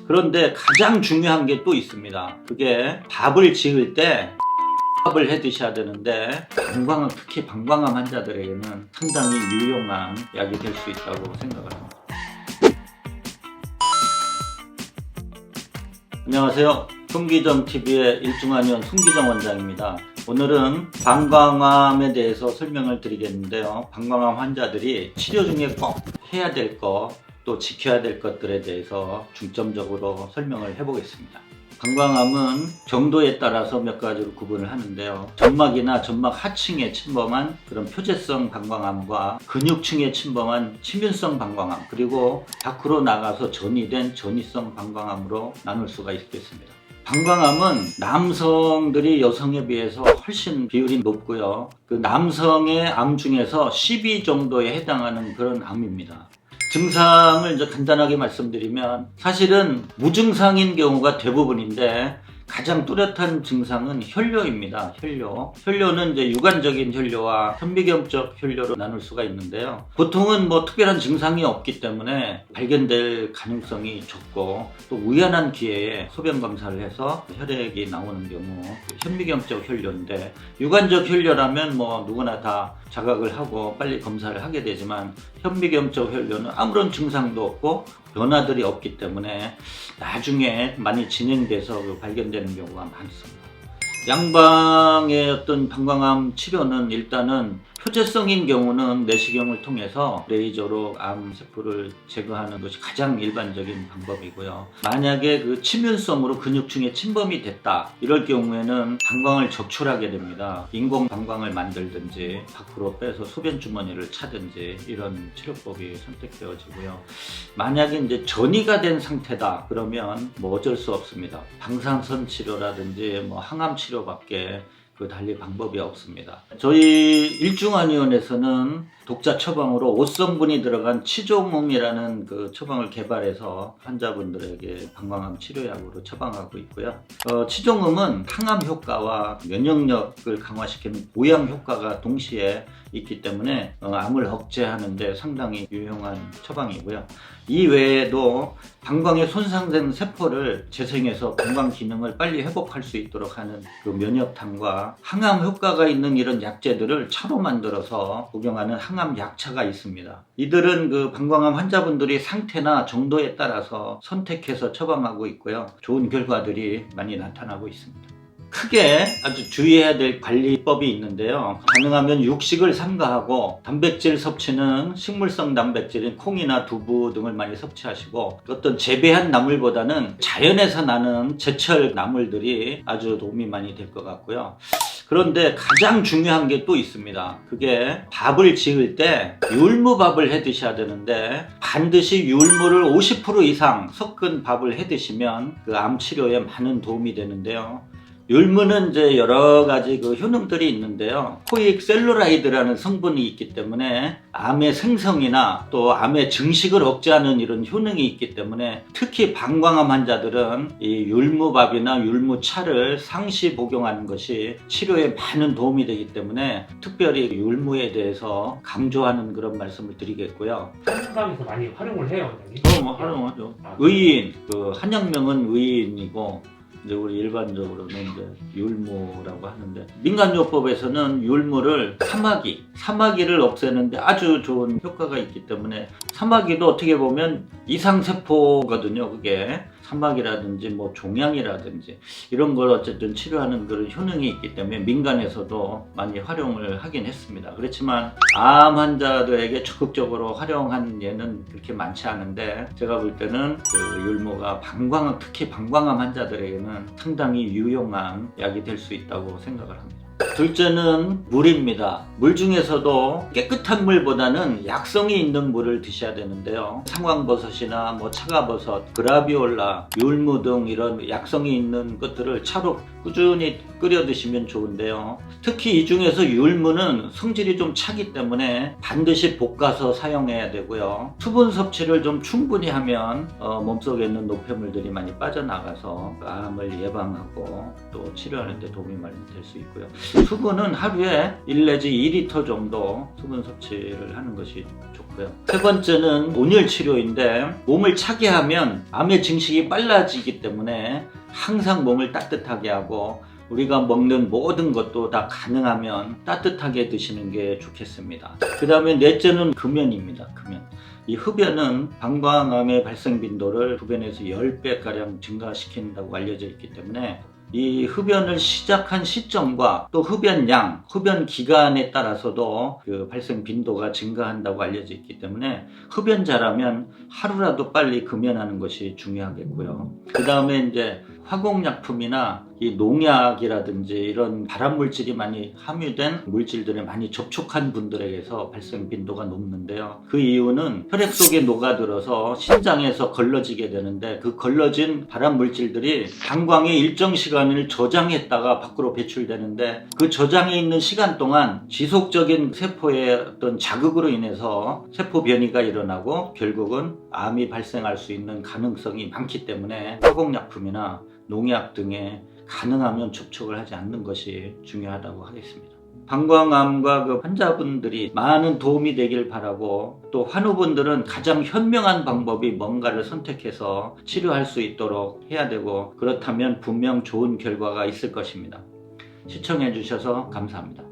그런데 가장 중요한 게 또 있습니다. 그게 밥을 지을 때 밥을 해 드셔야 되는데 방광암, 특히 방광암 환자들에게는 상당히 유용한 약이 될 수 있다고 생각을 합니다. 안녕하세요. 송기정TV의 일중환원 송기정 원장입니다. 오늘은 방광암에 대해서 설명을 드리겠는데요. 방광암 환자들이 치료 중에 꼭 해야 될 것, 또 지켜야 될 것들에 대해서 중점적으로 설명을 해보겠습니다. 방광암은 정도에 따라서 몇 가지로 구분을 하는데요. 점막이나 점막 하층에 침범한 그런 표재성 방광암과 근육층에 침범한 침윤성 방광암, 그리고 밖으로 나가서 전이된 전이성 방광암으로 나눌 수가 있겠습니다. 방광암은 남성들이 여성에 비해서 훨씬 비율이 높고요. 그 남성의 암 중에서 12 정도에 해당하는 그런 암입니다. 증상을 이제 간단하게 말씀드리면 사실은 무증상인 경우가 대부분인데 가장 뚜렷한 증상은 혈뇨입니다. 혈뇨는 이제 유관적인 혈뇨와 현미경적 혈뇨로 나눌 수가 있는데요. 보통은 뭐 특별한 증상이 없기 때문에 발견될 가능성이 적고, 또 우연한 기회에 소변 검사를 해서 혈액이 나오는 경우 현미경적 혈뇨인데, 유관적 혈뇨라면 뭐 누구나 다 자각을 하고 빨리 검사를 하게 되지만 현미경적 혈뇨는 아무런 증상도 없고 변화들이 없기 때문에 나중에 많이 진행돼서 발견되는 경우가 많습니다. 양방의 어떤 방광암 치료는 일단은 표재성인 경우는 내시경을 통해서 레이저로 암 세포를 제거하는 것이 가장 일반적인 방법이고요. 만약에 그 침윤성으로 근육층에 침범이 됐다, 이럴 경우에는 방광을 적출하게 됩니다. 인공 방광을 만들든지 밖으로 빼서 소변 주머니를 차든지 이런 치료법이 선택되어지고요. 만약에 이제 전이가 된 상태다 그러면 뭐 어쩔 수 없습니다. 방사선 치료라든지 뭐 항암 치료밖에 달리 방법이 없습니다. 저희 일중환의원에서는 독자 처방으로 5성분이 들어간 치종음이라는 그 처방을 개발해서 환자분들에게 방광암 치료약으로 처방하고 있고요. 치종음은 항암 효과와 면역력을 강화시키는 보양 효과가 동시에 있기 때문에 암을 억제하는 데 상당히 유용한 처방이고요. 이 외에도 방광에 손상된 세포를 재생해서 방광 기능을 빨리 회복할 수 있도록 하는 그 면역탕과 항암 효과가 있는 이런 약재들을 차로 만들어서 복용하는 항암 약차가 있습니다. 이들은 그 방광암 환자분들이 상태나 정도에 따라서 선택해서 처방하고 있고요. 좋은 결과들이 많이 나타나고 있습니다. 크게 아주 주의해야 될 관리법이 있는데요. 가능하면 육식을 삼가하고 단백질 섭취는 식물성 단백질인 콩이나 두부 등을 많이 섭취하시고, 어떤 재배한 나물보다는 자연에서 나는 제철 나물들이 아주 도움이 많이 될 것 같고요. 그런데 가장 중요한 게 또 있습니다. 그게 밥을 지을 때 율무밥을 해 드셔야 되는데, 반드시 율무를 50% 이상 섞은 밥을 해 드시면 그 암 치료에 많은 도움이 되는데요. 율무는 이제 여러 가지 그 효능들이 있는데요. 코익 셀룰라이드라는 성분이 있기 때문에 암의 생성이나 또 암의 증식을 억제하는 이런 효능이 있기 때문에 특히 방광암 환자들은 이 율무밥이나 율무차를 상시 복용하는 것이 치료에 많은 도움이 되기 때문에 특별히 율무에 대해서 강조하는 그런 말씀을 드리겠고요. 한방에서 많이 활용을 해요, 원장님? 활용하죠. 의인, 그 한약명은 의인이고, 이제 우리 일반적으로는 이제 율무라고 하는데, 민간요법에서는 율무를 사마귀를 없애는데 아주 좋은 효과가 있기 때문에, 사마귀도 어떻게 보면 이상세포거든요. 그게 사마귀라든지 뭐 종양이라든지 이런 걸 어쨌든 치료하는 그런 효능이 있기 때문에 민간에서도 많이 활용을 하긴 했습니다. 그렇지만 암 환자들에게 적극적으로 활용한 예는 그렇게 많지 않은데, 제가 볼 때는 그 율무가 특히 방광암 환자들에게는 상당히 유용한 약이 될 수 있다고 생각을 합니다. 둘째는 물입니다. 물 중에서도 깨끗한 물보다는 약성이 있는 물을 드셔야 되는데요. 상황버섯이나 뭐 차가버섯, 그라비올라, 율무 등 이런 약성이 있는 것들을 차로 꾸준히 끓여 드시면 좋은데요. 특히 이 중에서 율무는 성질이 좀 차기 때문에 반드시 볶아서 사용해야 되고요. 수분 섭취를 좀 충분히 하면 몸속에 있는 노폐물들이 많이 빠져나가서 암을 예방하고 또 치료하는 데 도움이 많이 될 수 있고요. 수분은 하루에 1 내지 2리터 정도 수분 섭취를 하는 것이 좋고요. 세 번째는 온열 치료인데, 몸을 차게 하면 암의 증식이 빨라지기 때문에 항상 몸을 따뜻하게 하고 우리가 먹는 모든 것도 다 가능하면 따뜻하게 드시는 게 좋겠습니다. 그 다음에 넷째는 금연입니다. 금연. 이 흡연은 방광암의 발생 빈도를 흡연에서 10배가량 증가시킨다고 알려져 있기 때문에 이 흡연을 시작한 시점과 또 흡연량, 흡연 기간에 따라서도 그 발생 빈도가 증가한다고 알려져 있기 때문에 흡연자라면 하루라도 빨리 금연하는 것이 중요하겠고요. 그 다음에 이제 화공약품이나 이 농약이라든지 이런 발암물질이 많이 함유된 물질들에 많이 접촉한 분들에게서 발생 빈도가 높는데요. 그 이유는 혈액 속에 녹아들어서 신장에서 걸러지게 되는데, 그 걸러진 발암물질들이 방광에 일정 시간을 저장했다가 밖으로 배출되는데, 그 저장해 있는 시간 동안 지속적인 세포의 어떤 자극으로 인해서 세포 변이가 일어나고 결국은 암이 발생할 수 있는 가능성이 많기 때문에 화공약품이나 농약 등에 가능하면 접촉을 하지 않는 것이 중요하다고 하겠습니다. 방광암과 그 환자분들이 많은 도움이 되길 바라고, 또 환우분들은 가장 현명한 방법이 뭔가를 선택해서 치료할 수 있도록 해야 되고, 그렇다면 분명 좋은 결과가 있을 것입니다. 시청해 주셔서 감사합니다.